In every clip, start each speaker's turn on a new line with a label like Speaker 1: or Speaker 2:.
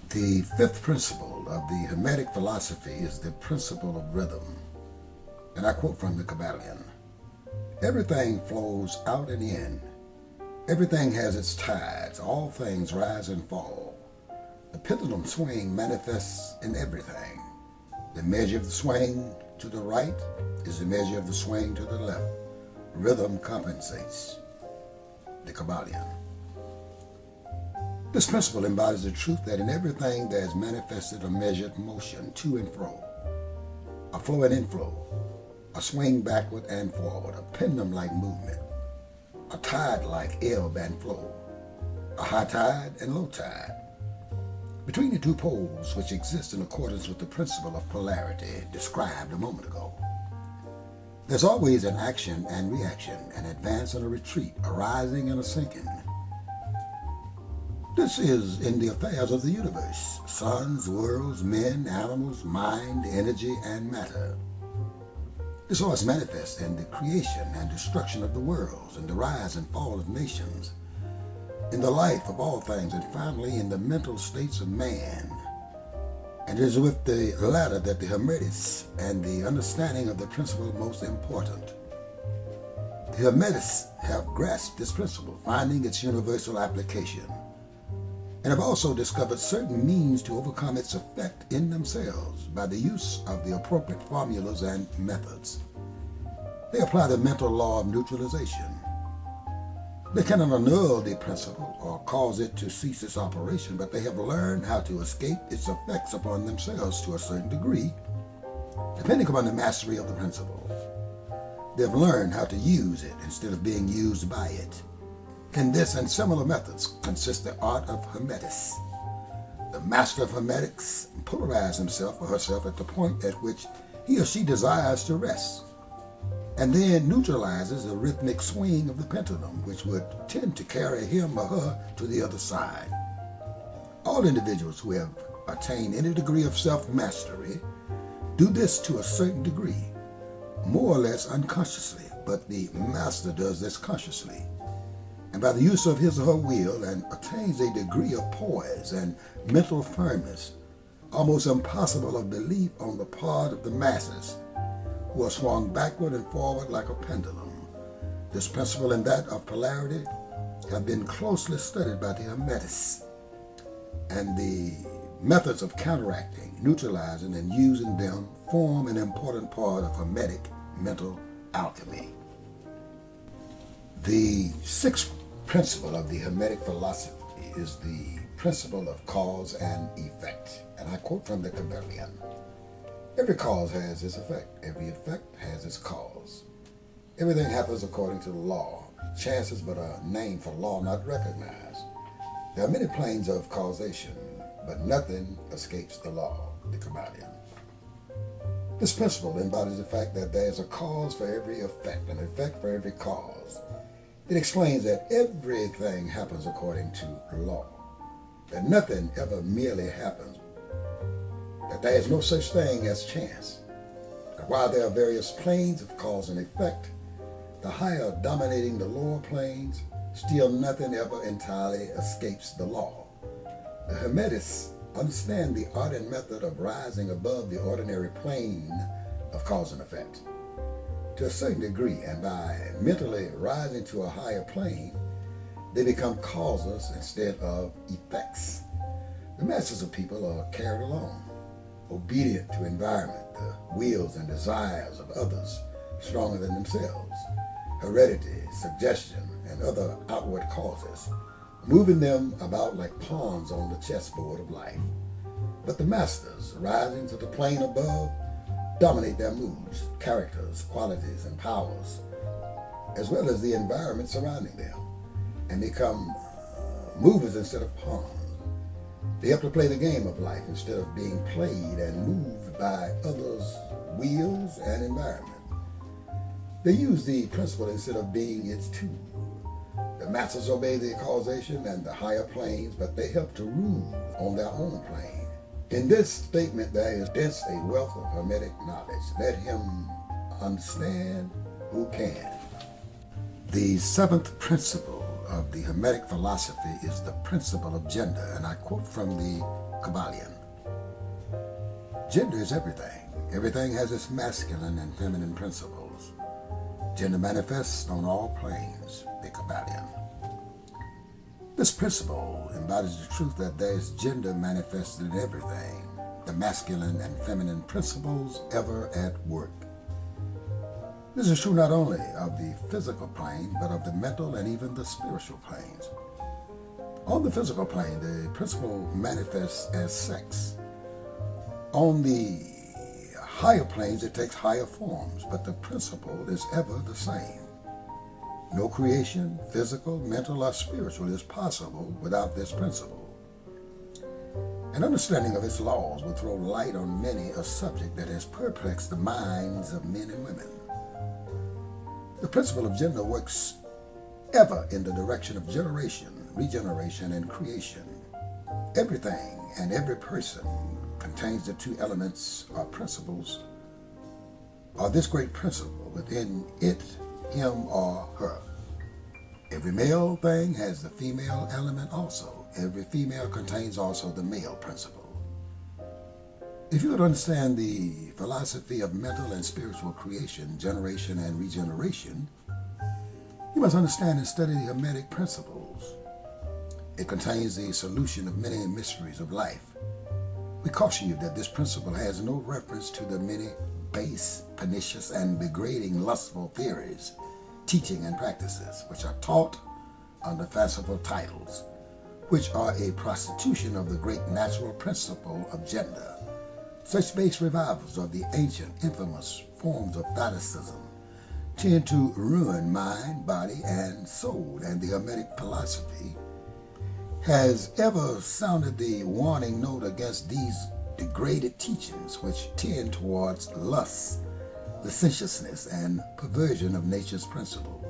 Speaker 1: The fifth principle of the Hermetic philosophy is the principle of rhythm. And I quote from the Kabbalion: "Everything flows out and in. Everything has its tides. All things rise and fall. The pendulum swing manifests in everything. The measure of the swing to the right is the measure of the swing to the left. Rhythm compensates." The Kabbalion. This principle embodies the truth that in everything there is manifested a measured motion to and fro, a flow and inflow, a swing backward and forward, a pendulum-like movement, a tide-like ebb and flow, a high tide and low tide. Between the two poles which exist in accordance with the principle of polarity described a moment ago, there's always an action and reaction, an advance and a retreat, a rising and a sinking. This is in the affairs of the universe: suns, worlds, men, animals, mind, energy, and matter. This all is manifest in the creation and destruction of the worlds, in the rise and fall of nations, in the life of all things, and finally in the mental states of man. And it is with the latter that the Hermetics and the understanding of the principle most important. The Hermetics have grasped this principle, finding its universal application, and have also discovered certain means to overcome its effect in themselves by the use of the appropriate formulas and methods. They apply the mental law of neutralization. They cannot annul the principle or cause it to cease its operation, but they have learned how to escape its effects upon themselves to a certain degree, depending upon the mastery of the principle. They have learned how to use it instead of being used by it. In this and similar methods consists the art of Hermetics. The master of Hermetics polarizes himself or herself at the point at which he or she desires to rest, and then neutralizes the rhythmic swing of the pendulum, which would tend to carry him or her to the other side. All individuals who have attained any degree of self-mastery do this to a certain degree, more or less unconsciously, but the master does this consciously, and by the use of his or her will, and attains a degree of poise and mental firmness almost impossible of belief on the part of the masses, who are swung backward and forward like a pendulum. This principle and that of polarity have been closely studied by the Hermetics, and the methods of counteracting, neutralizing, and using them form an important part of Hermetic mental alchemy. The sixth principle of the Hermetic philosophy is the principle of cause and effect, and I quote from the Kabbalion: "Every cause has its effect. Every effect has its cause. Everything happens according to the law. Chance is but a name for law not recognized. There are many planes of causation, but nothing escapes the law." The Kabbalion. This principle embodies the fact that there is a cause for every effect, an effect for every cause. It explains that everything happens according to law, that nothing ever merely happens, that there is no such thing as chance, that while there are various planes of cause and effect, the higher dominating the lower planes, still nothing ever entirely escapes the law. The Hermetics understand the art and method of rising above the ordinary plane of cause and effect to a certain degree, and by mentally rising to a higher plane, they become causes instead of effects. The masses of people are carried along, obedient to environment, the wills and desires of others stronger than themselves, heredity, suggestion, and other outward causes, moving them about like pawns on the chessboard of life. But the masters, rising to the plane above, dominate their moods, characters, qualities, and powers, as well as the environment surrounding them, and become movers instead of pawns. They have to play the game of life instead of being played and moved by others' wills and environment. They use the principle instead of being its tool. The masters obey the causation and the higher planes, but they help to rule on their own plane, In this statement there is a wealth of Hermetic knowledge. Let him understand who can. The seventh principle of the Hermetic philosophy is the principle of gender, and I quote from the Kabbalion. Gender is everything. Everything has its masculine and feminine principles. Gender manifests on all planes, the Kabbalion. This principle embodies the truth that there is gender manifested in everything, the masculine and feminine principles ever at work. This is true not only of the physical plane, but of the mental and even the spiritual planes. On the physical plane, the principle manifests as sex. On the higher planes, it takes higher forms, but the principle is ever the same. No creation, physical, mental, or spiritual, is possible without this principle. An understanding of its laws will throw light on many a subject that has perplexed the minds of men and women. The principle of gender works ever in the direction of generation, regeneration, and creation. Everything and every person contains the two elements or principles, or this great principle within it, him or her. Every male thing has the female element also. Every female contains also the male principle. If you would understand the philosophy of mental and spiritual creation, generation, and regeneration, you must understand and study the Hermetic principles. It contains the solution of many mysteries of life. We caution you that this principle has no reference to the many base, pernicious, and degrading lustful theories, teaching, and practices which are taught under fanciful titles, which are a prostitution of the great natural principle of gender. Such base revivals of the ancient, infamous forms of phallicism tend to ruin mind, body, and soul, and the Hermetic philosophy has ever sounded the warning note against these degraded teachings which tend towards lust, licentiousness, and perversion of nature's principle.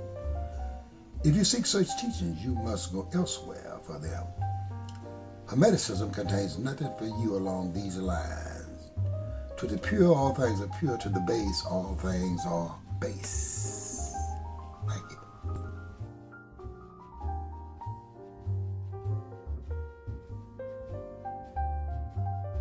Speaker 1: If you seek such teachings, you must go elsewhere for them. Hermeticism contains nothing for you along these lines. To the pure, all things are pure. To the base, all things are base. Thank you.